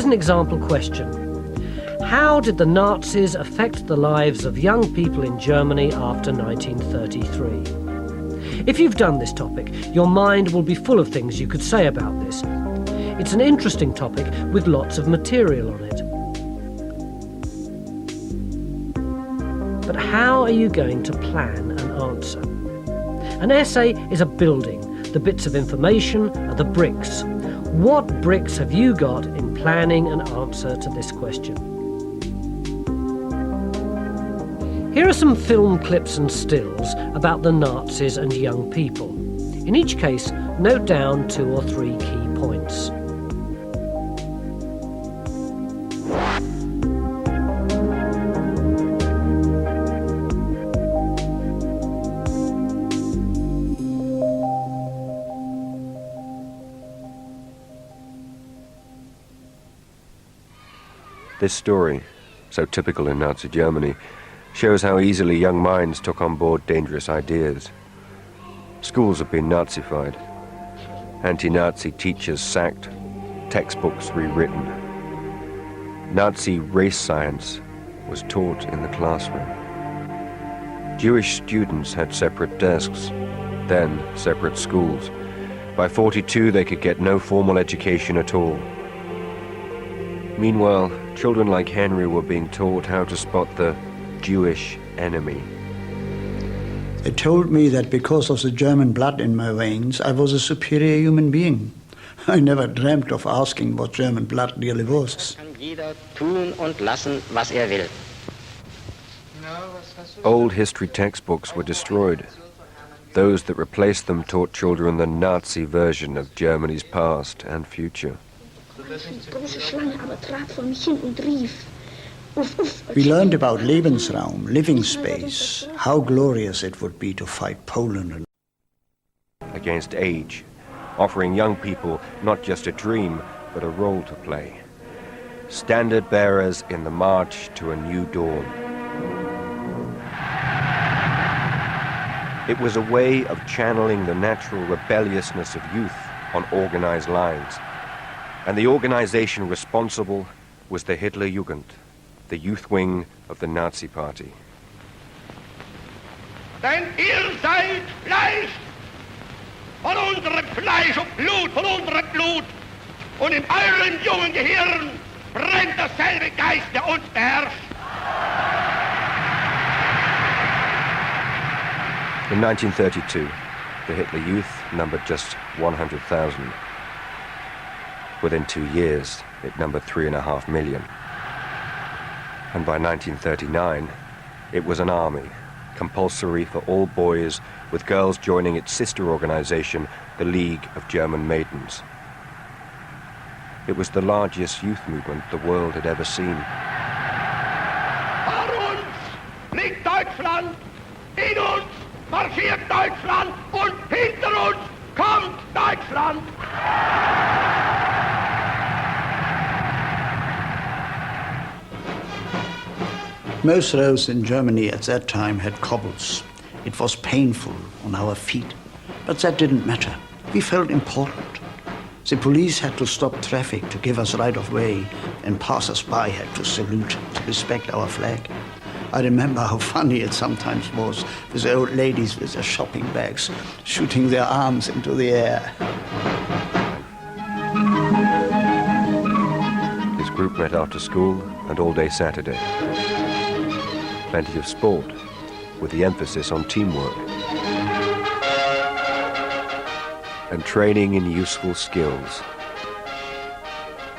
Here's an example question. How did the Nazis affect the lives of young people in Germany after 1933? If you've done this topic, your mind will be full of things you could say about this. It's an interesting topic with lots of material on it. But how are you going to plan an answer? An essay is a building. The bits of information are the bricks. What bricks have you got in planning an answer to this question? Here are some film clips and stills about the Nazis and young people. In each case, note down 2 or 3 key points. This story, so typical in Nazi Germany, shows how easily young minds took on board dangerous ideas. Schools have been Nazified, anti-Nazi teachers sacked, textbooks rewritten. Nazi race science was taught in the classroom. Jewish students had separate desks, then separate schools. By 42, they could get no formal education at all. Meanwhile, children like Henry were being taught how to spot the Jewish enemy. They told me that because of the German blood in my veins, I was a superior human being. I never dreamt of asking what German blood really was. Old history textbooks were destroyed. Those that replaced them taught children the Nazi version of Germany's past and future. We learned about Lebensraum, living space, how glorious it would be to fight Poland against age, offering young people not just a dream, but a role to play. Standard bearers in the march to a new dawn. It was a way of channeling the natural rebelliousness of youth on organized lines. And the organization responsible was the Hitlerjugend, the youth wing of the Nazi Party. Denn ihr seid Fleisch, von unserem Fleisch und Blut, von unserem Blut. Und in euren jungen Gehirn brennt dasselbe Geist, der uns beherrscht. In 1932, the Hitler Youth numbered just 100,000. Within 2 years, it numbered 3.5 million. And by 1939, it was an army, compulsory for all boys, with girls joining its sister organization, the League of German Maidens. It was the largest youth movement the world had ever seen. Vor uns liegt Deutschland, in uns marschiert Deutschland und hinter uns kommt Deutschland. Most roads in Germany at that time had cobbles. It was painful on our feet, but that didn't matter. We felt important. The police had to stop traffic to give us right of way, and passers-by had to salute to respect our flag. I remember how funny it sometimes was with the old ladies with their shopping bags shooting their arms into the air. His group met after school and all day Saturday. Plenty of sport, with the emphasis on teamwork. And training in useful skills.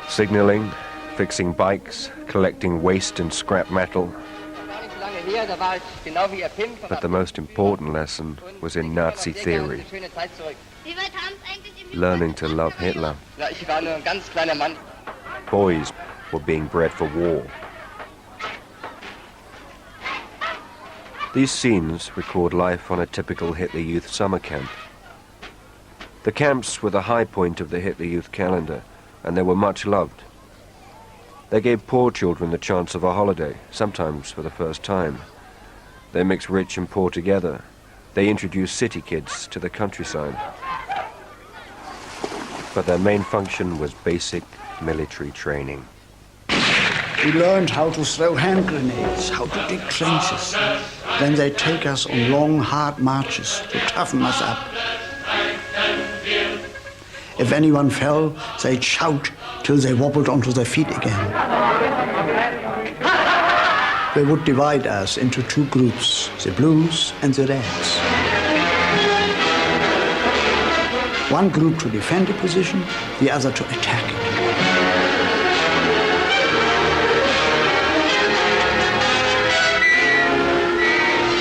Signaling, fixing bikes, collecting waste and scrap metal. But the most important lesson was in Nazi theory. Learning to love Hitler. Boys were being bred for war. These scenes record life on a typical Hitler Youth summer camp. The camps were the high point of the Hitler Youth calendar, and they were much loved. They gave poor children the chance of a holiday, sometimes for the first time. They mixed rich and poor together. They introduced city kids to the countryside. But their main function was basic military training. We learned how to throw hand grenades, how to dig trenches. Then they take us on long, hard marches to toughen us up. If anyone fell, they'd shout till they wobbled onto their feet again. They would divide us into two groups, the blues and the reds. One group to defend a position, the other to attack it.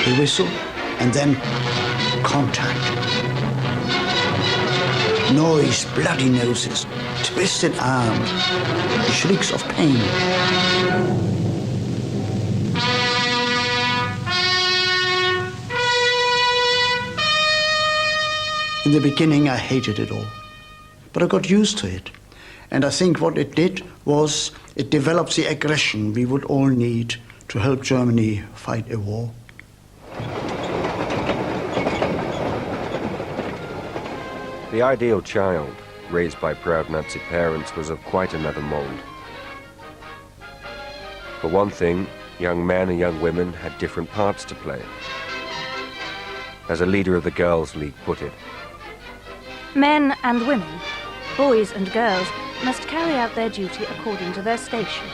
The whistle, and then contact. Noise, bloody noses, twisted arms, shrieks of pain. In the beginning, I hated it all, but I got used to it. And I think what it did was it developed the aggression we would all need to help Germany fight a war. The ideal child, raised by proud Nazi parents, was of quite another mold. For one thing, young men and young women had different parts to play. As a leader of the Girls' League put it, men and women, boys and girls, must carry out their duty according to their station.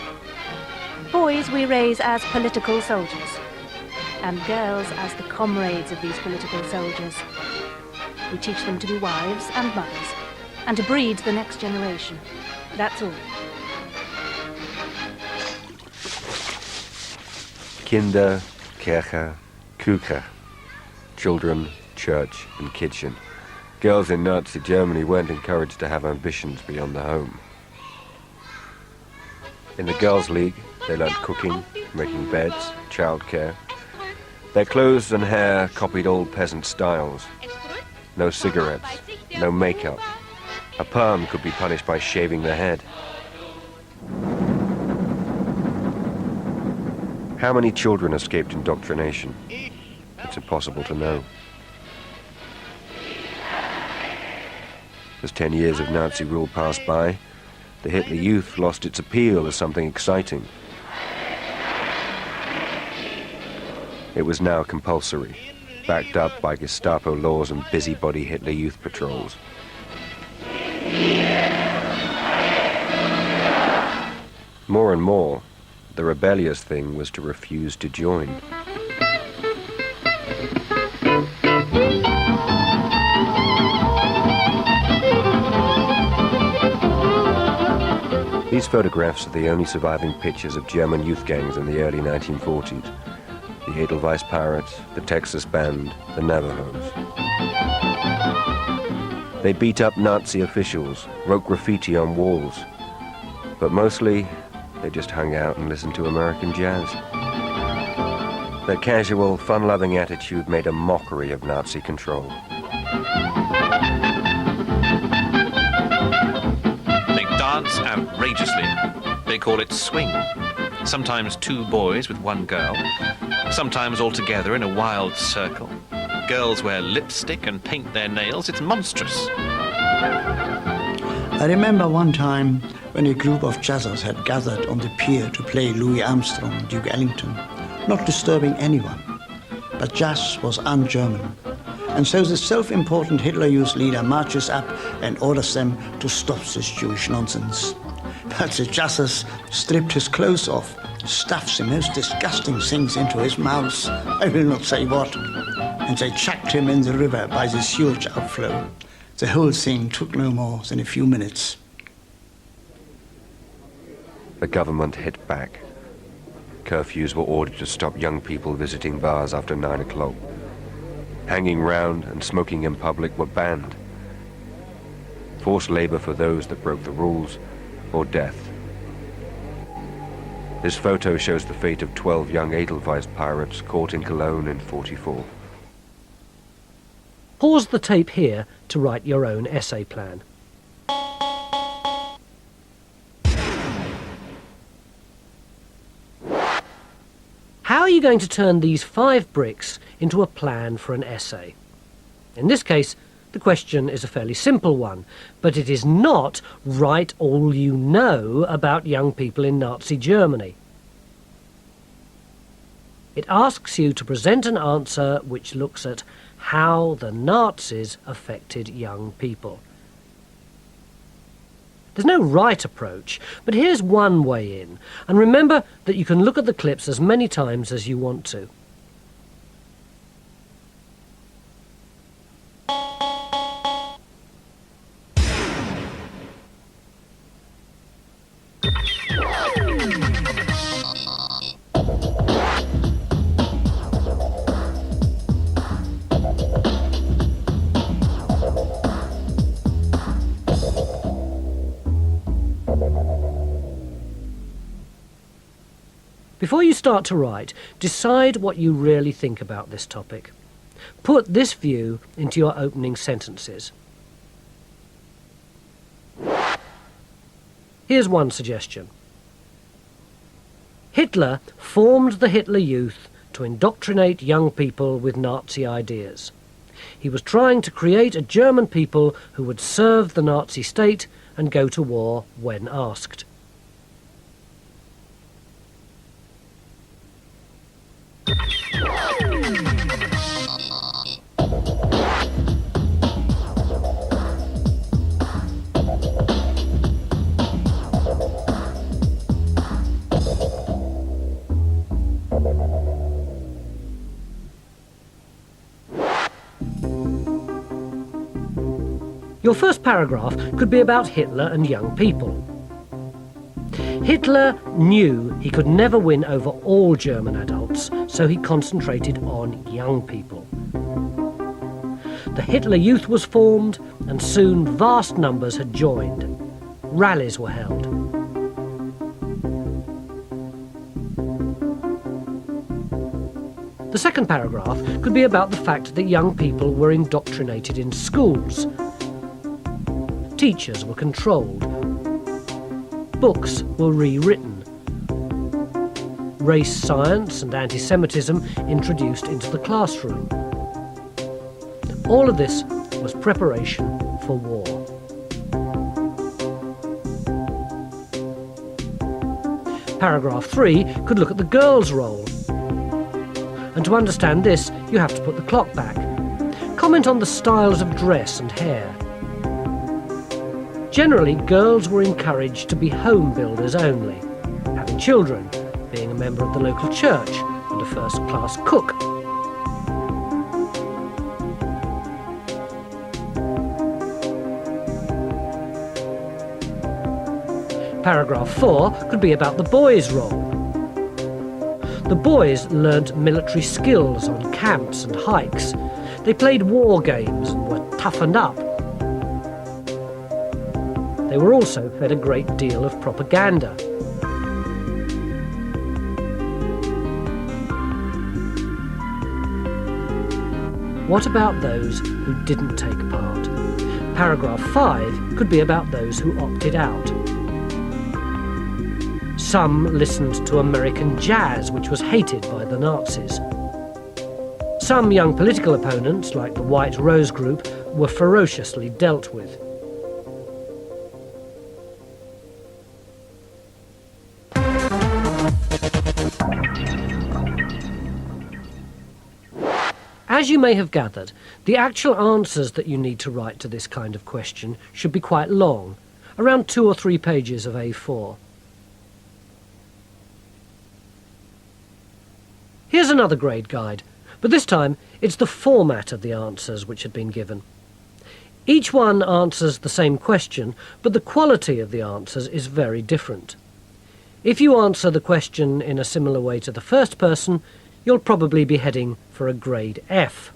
Boys we raise as political soldiers, and girls as the comrades of these political soldiers. We teach them to be wives and mothers, and to breed the next generation. That's all. Kinder, Kirche, Küche. Children, church, and kitchen. Girls in Nazi Germany weren't encouraged to have ambitions beyond the home. In the Girls' League, they learned cooking, making beds, childcare. Their clothes and hair copied old peasant styles. No cigarettes, no makeup. A perm could be punished by shaving the head. How many children escaped indoctrination? It's impossible to know. As 10 years of Nazi rule passed by, the Hitler Youth lost its appeal as something exciting. It was now compulsory, backed up by Gestapo laws and busybody Hitler Youth patrols. More and more, the rebellious thing was to refuse to join. These photographs are the only surviving pictures of German youth gangs in the early 1940s. The Edelweiss Pirates, the Texas Band, the Navajos. They beat up Nazi officials, wrote graffiti on walls, but mostly they just hung out and listened to American jazz. Their casual, fun-loving attitude made a mockery of Nazi control. They dance outrageously. They call it swing. Sometimes two boys with one girl, sometimes all together in a wild circle. Girls wear lipstick and paint their nails. It's monstrous. I remember one time when a group of jazzers had gathered on the pier to play Louis Armstrong, Duke Ellington, not disturbing anyone. But jazz was un-German. And so the self-important Hitler Youth leader marches up and orders them to stop this Jewish nonsense. But the jazzers stripped his clothes off, stuffed the most disgusting things into his mouth, I will not say what, and they chucked him in the river by the sewage outflow. The whole thing took no more than a few minutes. The government hit back. Curfews were ordered to stop young people visiting bars after 9 o'clock. Hanging round and smoking in public were banned. Forced labor for those that broke the rules, or death. This photo shows the fate of 12 young Edelweiss pirates caught in Cologne in '44. Pause the tape here to write your own essay plan. How are you going to turn these 5 bricks into a plan for an essay? In this case, The question is a fairly simple one, but it is not write all you know about young people in Nazi Germany. It asks you to present an answer which looks at how the Nazis affected young people. There's no right approach, but here's one way in, and remember that you can look at the clips as many times as you want to. Before you start to write, decide what you really think about this topic. Put this view into your opening sentences. Here's one suggestion. Hitler formed the Hitler Youth to indoctrinate young people with Nazi ideas. He was trying to create a German people who would serve the Nazi state and go to war when asked. Your first paragraph could be about Hitler and young people. Hitler knew he could never win over all German adults, so he concentrated on young people. The Hitler Youth was formed, and soon vast numbers had joined. Rallies were held. The second paragraph could be about the fact that young people were indoctrinated in schools. Teachers were controlled. Books were rewritten. Race science and anti-Semitism introduced into the classroom. All of this was preparation for war. Paragraph 3 could look at the girls' role. And to understand this, you have to put the clock back. Comment on the styles of dress and hair. Generally, girls were encouraged to be home builders only, having children, being a member of the local church, and a first-class cook. Paragraph 4 could be about the boys' role. The boys learnt military skills on camps and hikes. They played war games and were toughened up. They were also fed a great deal of propaganda. What about those who didn't take part? Paragraph 5 could be about those who opted out. Some listened to American jazz, which was hated by the Nazis. Some young political opponents, like the White Rose Group, were ferociously dealt with. As you may have gathered, the actual answers that you need to write to this kind of question should be quite long, around 2 or 3 pages of A4. Here's another grade guide, but this time it's the format of the answers which had been given. Each one answers the same question, but the quality of the answers is very different. If you answer the question in a similar way to the first person, you'll probably be heading for a grade F.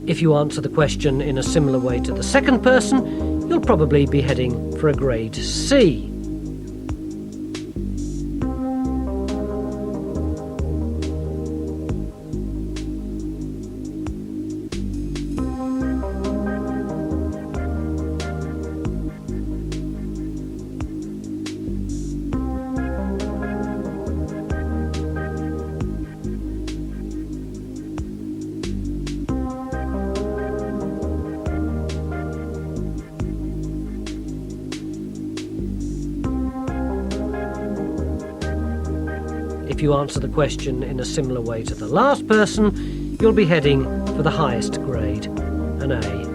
If you answer the question in a similar way to the second person, you'll probably be heading for a grade C. If you answer the question in a similar way to the last person, you'll be heading for the highest grade, an A.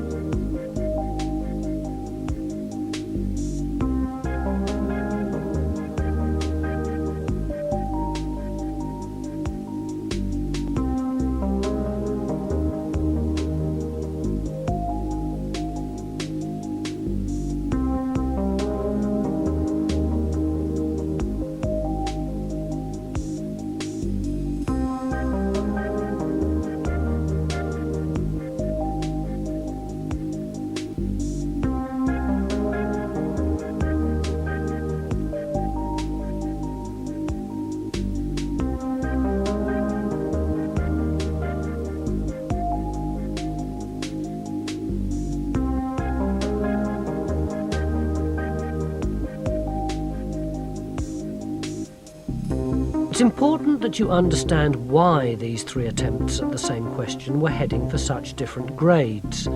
It's important that you understand why these three attempts at the same question were heading for such different grades.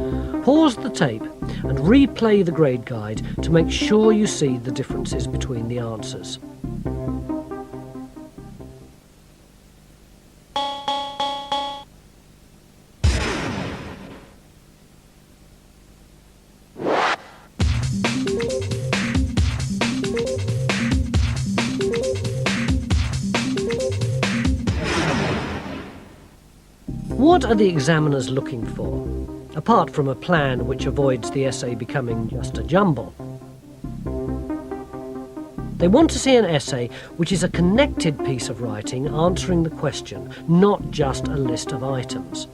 Pause the tape and replay the grade guide to make sure you see the differences between the answers. What are the examiners looking for, apart from a plan which avoids the essay becoming just a jumble? They want to see an essay which is a connected piece of writing answering the question, not just a list of items.